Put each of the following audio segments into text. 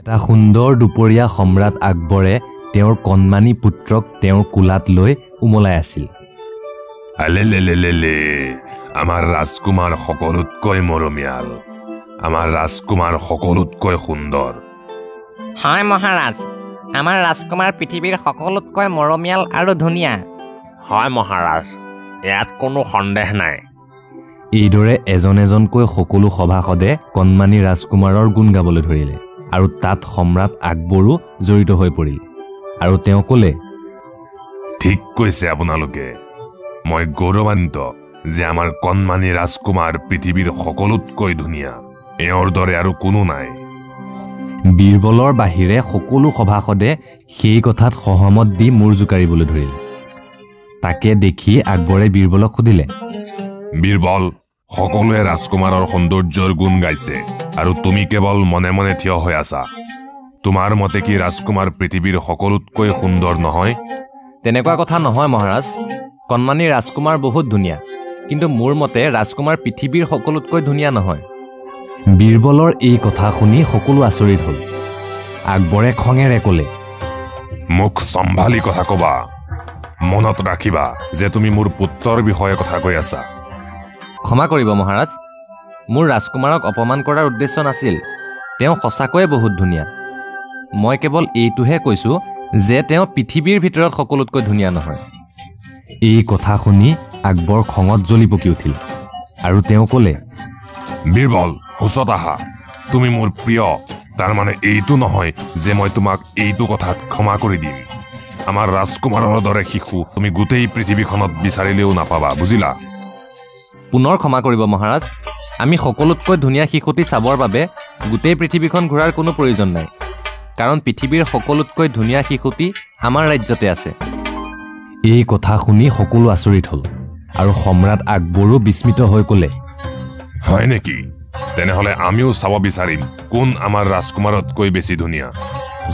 এটা সুন্দৰ দুপৰীয়া সম্ৰাট আকবৰে তেওঁৰ কণমানি পুত্ৰক তেওঁৰ কোলাত লৈ উমলাই আছিল। আলেলেলেলে, আমাৰ ৰাজকুমাৰ সকলোতকৈ মৰমীয়াল, আমাৰ ৰাজকুমাৰ সকলোতকৈ সুন্দৰ। হয় মহাৰাজ, আমাৰ ৰাজকুমাৰ পৃথিৱীৰ সকলোতকৈ মৰমীয়াল আৰু ধুনীয়া। হয় মহাৰাজ, ইয়াত কোনো সন্দেহ নাই। এইদৰে এজন এজনকৈ সকলো সভাসদে কণমানি ৰাজকুমাৰৰ গুণ গাবলৈ ধৰিলে আৰু তাত সম্ৰাট আকবৰো জড়িত হৈ পৰিল আৰু তেওঁ ক'লে, ঠিক কৈছে আপোনালোকে। মই গৌৰৱান্বিত যে আমাৰ কণমানি ৰাজকুমাৰ পৃথিৱীৰ সকলোতকৈ ধুনীয়া। এওঁৰ দৰে আৰু কোনো নাই। বীৰবলৰ বাহিৰে সকলো সভাসদে সেই কথাত সহমত দি মূৰ জোকাৰিবলৈ ধৰিল। তাকে দেখি আকবৰে বীৰবলক সুধিলে, বীৰবল, সকলোৱে ৰাজকুমাৰৰ সৌন্দৰ্যৰ গুণ গাইছে আৰু তুমি কেৱল মনে মনে থিয় হৈ আছা। তোমাৰ মতে কি ৰাজকুমাৰ পৃথিৱীৰ সকলোতকৈ সুন্দৰ নহয়? তেনেকুৱা কথা নহয় মহাৰাজ, কণমানি ৰাজকুমাৰ বহুত ধুনীয়া, কিন্তু মোৰ মতে ৰাজকুমাৰ পৃথিৱীৰ সকলোতকৈ ধুনীয়া নহয়। বীৰবলৰ এই কথা শুনি সকলো আচৰিত হ'ল। আকবৰে খঙেৰে ক'লে, মোক চম্ভালি কথা ক'বা। মনত ৰাখিবা যে তুমি মোৰ পুত্ৰৰ বিষয়ে কথা কৈ আছা। ক্ষমা কৰিব মহাৰাজ, মোৰ ৰাজকুমাৰক অপমান কৰাৰ উদ্দেশ্য নাছিল। তেওঁ সঁচাকৈয়ে বহুত ধুনীয়া। মই কেৱল এইটোহে কৈছোঁ যে তেওঁ পৃথিৱীৰ ভিতৰত সকলোতকৈ ধুনীয়া নহয়। এই কথা শুনি আকবৰ খঙত জ্বলি পকি উঠিল আৰু তেওঁ ক'লে, বীৰবল, হুঁচত আহা। তুমি মোৰ প্ৰিয়, তাৰমানে এইটো নহয় যে মই তোমাক এইটো কথাত ক্ষমা কৰি দিম। আমাৰ ৰাজকুমাৰৰ দৰে শিশু তুমি গোটেই পৃথিৱীখনত বিচাৰিলেও নাপাবা, বুজিলা? পুনৰ ক্ষমা কৰিব মহাৰাজ, আমি সকলোতকৈ ধুনীয়া শিশুটি চাবৰ বাবে গোটেই পৃথিৱীখন ঘূৰাৰ কোনো প্ৰয়োজন নাই, কাৰণ পৃথিৱীৰ সকলোতকৈ ধুনীয়া শিশুটি আমাৰ ৰাজ্যতে আছে। এই কথা শুনি সকলো আচৰিত হ'ল আৰু সম্ৰাট আকবৰো বিস্মিত হৈ ক'লে, হয় নেকি? তেনেহ'লে আমিও চাব বিচাৰিম কোন আমাৰ ৰাজকুমাৰতকৈ বেছি ধুনীয়া।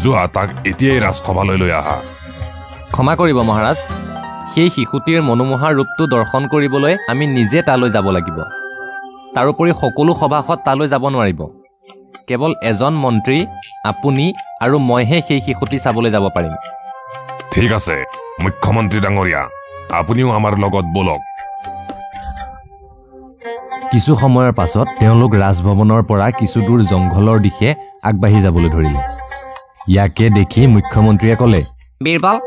যোৱা, তাক এতিয়াই ৰাজসভালৈ লৈ আহা। ক্ষমা কৰিব মহাৰাজ, সেই শিশুটিৰ মনোমোহা ৰূপটো দৰ্শন কৰিবলৈ আমি নিজে তালৈ যাব লাগিব। তাৰোপৰি সকলো সভাসদ তালৈ যাব নোৱাৰিব। কেৱল এজন মন্ত্ৰী, আপুনি আৰু মইহে সেই শিশুটি চাবলৈ যাব পাৰিম। ঠিক আছে মুখ্যমন্ত্ৰী ডাঙৰীয়া, আপুনিও আমাৰ লগত বলক। কিছু সময়ৰ পাছত তেওঁলোক ৰাজভৱনৰ পৰা কিছু দূৰ জংঘলৰ দিশে আগবাঢ়ি যাবলৈ ধৰিলে। ইয়াকে দেখি মুখ্যমন্ত্ৰীয়ে ক'লে, বীৰবল,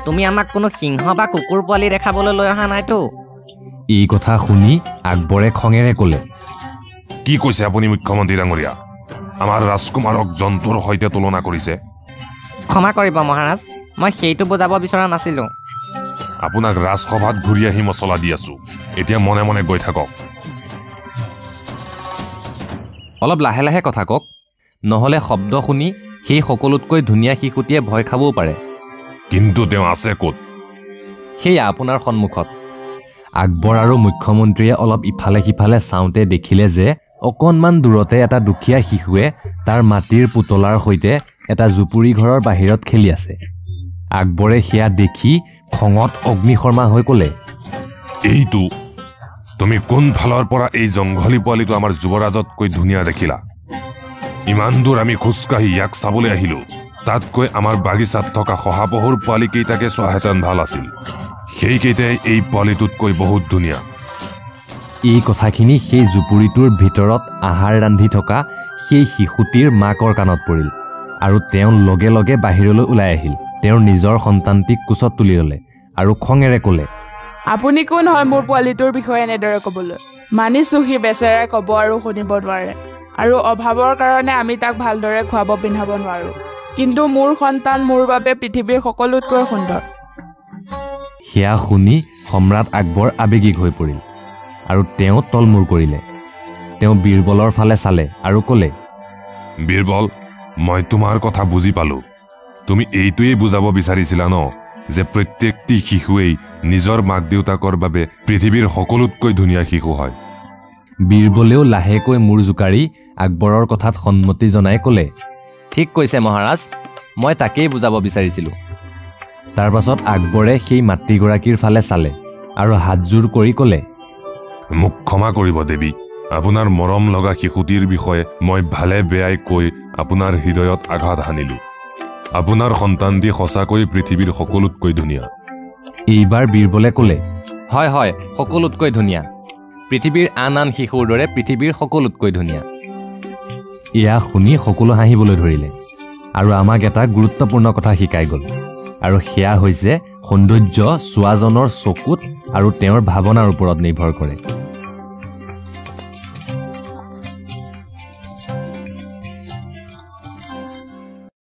তুমি আমাক কোনো সিংহ বা কুকুৰ পোৱালি দেখাবলৈ লৈ অহা নাইতো? এই কথা শুনি আকবৰে খঙেৰে ক'লে, কি কৈছে আপুনি মুখ্যমন্ত্ৰী ডাঙৰীয়া? আমাৰ ৰাজকুমাৰক জন্তুৰ সৈতে তুলনা কৰিছে। ক্ষমা কৰিব মহাৰাজ, মই সেইটো বুজাব বিচৰা নাছিলোঁ। আপোনাক ৰাজসভাত ঘূৰি আহি মছলা দি আছোঁ, এতিয়া মনে মনে গৈ থাকক। অলপ লাহে লাহে কথা কওক, নহ'লে শব্দ শুনি সেই সকলোতকৈ ধুনীয়া শিশুটিয়ে ভয় খাবও পাৰে। কিন্তু তেওঁ আছে ক'ত? সেয়া আপোনাৰ সন্মুখত। আকবৰ আৰু মুখ্যমন্ত্ৰীয়ে অলপ ইফালে সিফালে চাওঁতে দেখিলে যে অকণমান দূৰতে এটা দুখীয়া শিশুৱে তাৰ মাটিৰ পুতলাৰ সৈতে এটা জুপুৰি ঘৰৰ বাহিৰত খেলি আছে। আকবৰে সেয়া দেখি খঙত অগ্নিশৰ্মা হৈ ক'লে, এইটো তুমি কোন ফালৰ পৰা এই জংঘলী পোৱালিটো আমাৰ যুৱৰাজতকৈ ধুনীয়া দেখিলা? ইমান দূৰ আমি খোজকাঢ়ি ইয়াক চাবলৈ আহিলোঁ, তাতকৈ আমাৰ বাগিচাত থকা শহাপহুৰ পোৱালিকেইটাকে চোৱাহেঁতেন ভাল আছিল। সেইকেইটাই এই পোৱালিটোতকৈ বহুত ধুনীয়া। এই কথাখিনি সেই জুপুৰিটোৰ ভিতৰত আহাৰ ৰান্ধি থকা সেই শিশুটিৰ মাকৰ কাণত পৰিল আৰু তেওঁ লগে লগে বাহিৰলৈ ওলাই আহিল। তেওঁৰ নিজৰ সন্তানটিক কোচত তুলি ল'লে আৰু খঙেৰে ক'লে, আপুনি কোন হয় মোৰ পোৱালিটোৰ বিষয়ে এনেদৰে ক'বলৈ? মানিছোঁ সি বেচেৰাই ক'ব আৰু শুনিব নোৱাৰে, আৰু অভাৱৰ কাৰণে আমি তাক ভালদৰে খুৱাব পিন্ধাব নোৱাৰোঁ। কিন্তু মোৰ সন্তান মোৰ বাবে পৃথিৱীৰ সকলোতকৈ সুন্দৰ। সেয়া শুনি সম্ৰাট আকবৰ আৱেগিক হৈ পৰিল আৰু তেওঁ তলমূৰ কৰিলে। তেওঁ বীৰবলৰ ফালে চালে আৰু ক'লে, বীৰবল, মই তোমাৰ কথা বুজি পালোঁ। তুমি এইটোৱেই বুজাব বিচাৰিছিলা ন যে প্ৰত্যেকটি শিশুৱেই নিজৰ মাক দেউতাকৰ বাবে পৃথিৱীৰ সকলোতকৈ ধুনীয়া শিশু হয়। বীৰবলেও লাহেকৈ মূৰ জোকাৰি আকবৰৰ কথাত সন্মতি জনাই ক'লে, ঠিক কৈছে মহাৰাজ, মই তাকেই বুজাব বিচাৰিছিলোঁ। তাৰ পাছত আকবৰে সেই মাতৃগৰাকীৰ ফালে চালে আৰু হাতযোৰ কৰি ক'লে, মোক ক্ষমা কৰিব দেৱী, আপোনাৰ মৰম লগা শিশুটিৰ বিষয়ে মই ভালে বেয়াই কৈ আপোনাৰ হৃদয়ত আঘাত হানিলো আপোনাৰ সন্তানটি সঁচাকৈ পৃথিৱীৰ সকলোতকৈ ধুনীয়া এইবাৰ বীৰবলে ক'লে হয় হয় সকলোতকৈ ধুনীয়া পৃথিৱীৰ আন আন শিশুৰ দৰে পৃথিৱীৰ সকলোতকৈ ধুনীয়া এয়া শুনি সকলো হাঁহিবলৈ ধৰিলে আৰু আমাক এটা গুৰুত্বপূৰ্ণ কথা শিকাই গ'ল আৰু সেয়া হৈছে সৌন্দৰ্য চোৱাজনৰ চকুত আৰু তেওঁৰ ভাৱনাৰ ওপৰত নিৰ্ভৰ কৰে